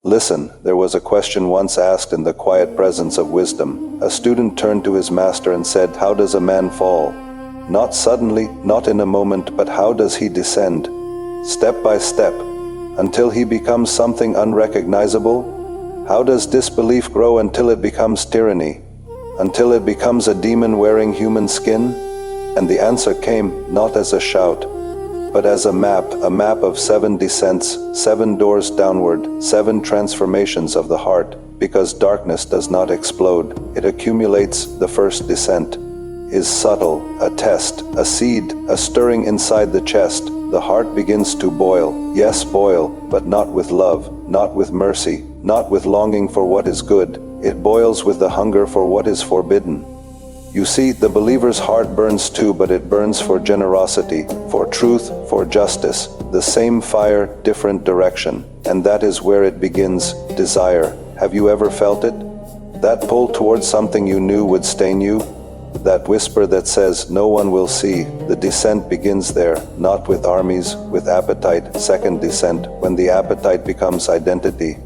Listen, there was a question once asked in the quiet presence of wisdom. A student turned to his master and said, "How does a man fall? Not suddenly, not in a moment, but how does he descend? Step by step, until he becomes something unrecognizable? How does disbelief grow until it becomes tyranny? Until it becomes a demon wearing human skin?" And the answer came, not as a shout, but as a map of 7 descents, 7 doors downward, 7 transformations of the heart, because darkness does not explode, it accumulates. The first descent is subtle, a test, a seed, a stirring inside the chest. The heart begins to boil, yes, boil, but not with love, not with mercy, not with longing for what is good. It boils with the hunger for what is forbidden. You see, the believer's heart burns too, but it burns for generosity, for truth, for justice. The same fire, different direction. And that is where it begins, desire. Have you ever felt it? That pull towards something you knew would stain you? That whisper that says, "No one will see." The descent begins there, not with armies, with appetite. Second descent, when the appetite becomes identity.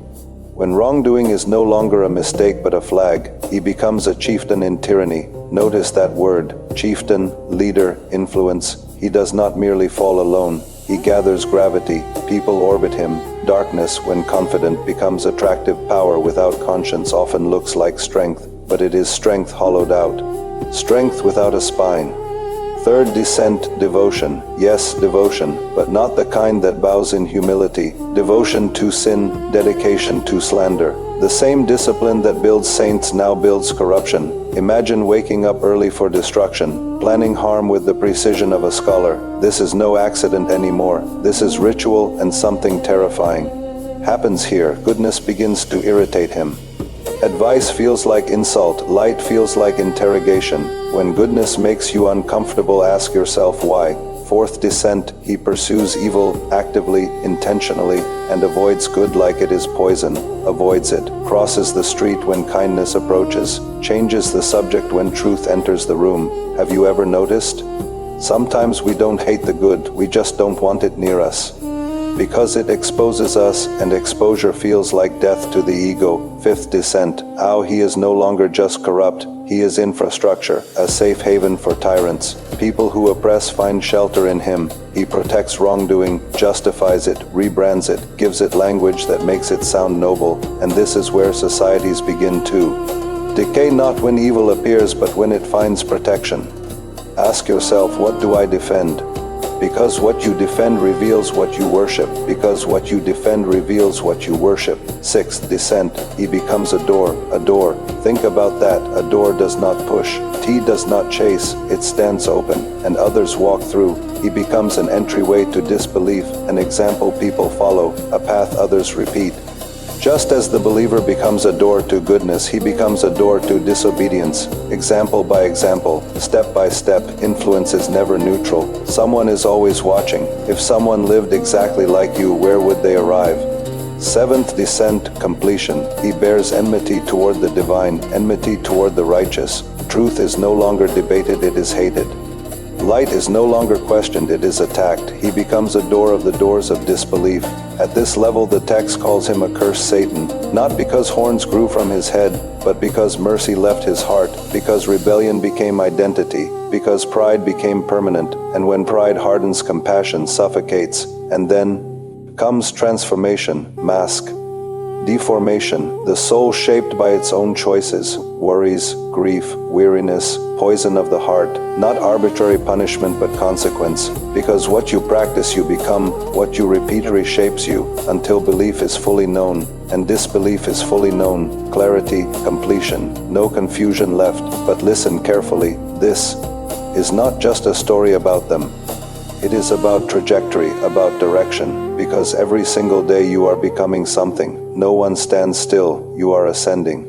When wrongdoing is no longer a mistake but a flag, he becomes a chieftain in tyranny. Notice that word, chieftain, leader, influence. He does not merely fall alone. He gathers gravity. People orbit him. Darkness, when confident, becomes attractive. Power without conscience often looks like strength, but it is strength hollowed out. Strength without a spine. Third descent, devotion. Yes, devotion, but not the kind that bows in humility. Devotion to sin, dedication to slander. The same discipline that builds saints now builds corruption. Imagine waking up early for destruction, planning harm with the precision of a scholar. This is no accident anymore. This is ritual, and something terrifying happens here. Goodness begins to irritate him. Advice feels like insult, light feels like interrogation. When goodness makes you uncomfortable, ask yourself why. Fourth descent, he pursues evil actively, intentionally, and avoids good like it is poison. Avoids it, crosses the street when kindness approaches, changes the subject when truth enters the room. Have you ever noticed? Sometimes we don't hate the good, we just don't want it near us. Because it exposes us, and exposure feels like death to the ego. Fifth descent, how he is no longer just corrupt, he is infrastructure, a safe haven for tyrants. People who oppress find shelter in him. He protects wrongdoing, justifies it, rebrands it, gives it language that makes it sound noble. And this is where societies begin to decay, not when evil appears, but when it finds protection. Ask yourself, what do I defend? Because what you defend reveals what you worship. Because what you defend reveals what you worship. Sixth descent, he becomes a door. A door. Think about that. A door does not push. T does not chase. It stands open, and others walk through. He becomes an entryway to disbelief, an example people follow, a path others repeat. Just as the believer becomes a door to goodness, he becomes a door to disobedience. Example by example, step by step, influence is never neutral. Someone is always watching. If someone lived exactly like you, where would they arrive? Seventh descent, completion. He bears enmity toward the divine, enmity toward the righteous. Truth is no longer debated, it is hated. Light is no longer questioned, it is attacked. He becomes a door of the doors of disbelief. At this level, the text calls him a cursed Satan, not because horns grew from his head, but because mercy left his heart, because rebellion became identity, because pride became permanent, and when pride hardens, compassion suffocates. And then comes transformation, mask, deformation, the soul shaped by its own choices, worries, grief, weariness, poison of the heart, not arbitrary punishment but consequence. Because what you practice you become, what you repeat reshapes you, until belief is fully known, and disbelief is fully known. Clarity, completion, no confusion left. But listen carefully, this is not just a story about them. It is about trajectory, about direction, because every single day you are becoming something. No one stands still, you are ascending.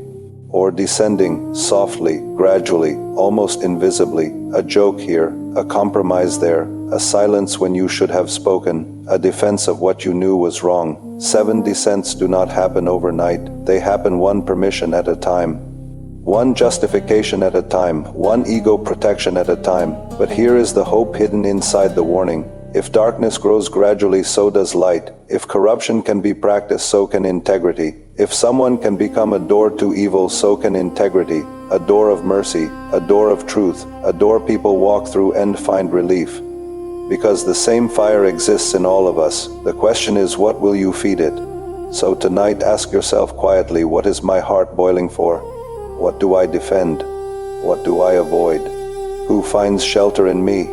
Or descending, softly, gradually, almost invisibly. A joke here, a compromise there, a silence when you should have spoken, a defense of what you knew was wrong. 7 descents do not happen overnight, they happen one permission at a time. One justification at a time, one ego protection at a time. But here is the hope hidden inside the warning. If darkness grows gradually, so does light. If corruption can be practiced, so can integrity. If someone can become a door to evil, so can integrity, a door of mercy, a door of truth, a door people walk through and find relief. Because the same fire exists in all of us, the question is, what will you feed it? So tonight, ask yourself quietly, what is my heart boiling for? What do I defend? What do I avoid? Who finds shelter in me?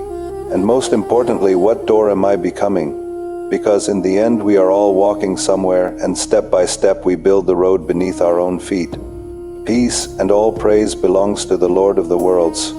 And most importantly, what door am I becoming? Because in the end, we are all walking somewhere, and step by step we build the road beneath our own feet. Peace and all praise belongs to the Lord of the worlds.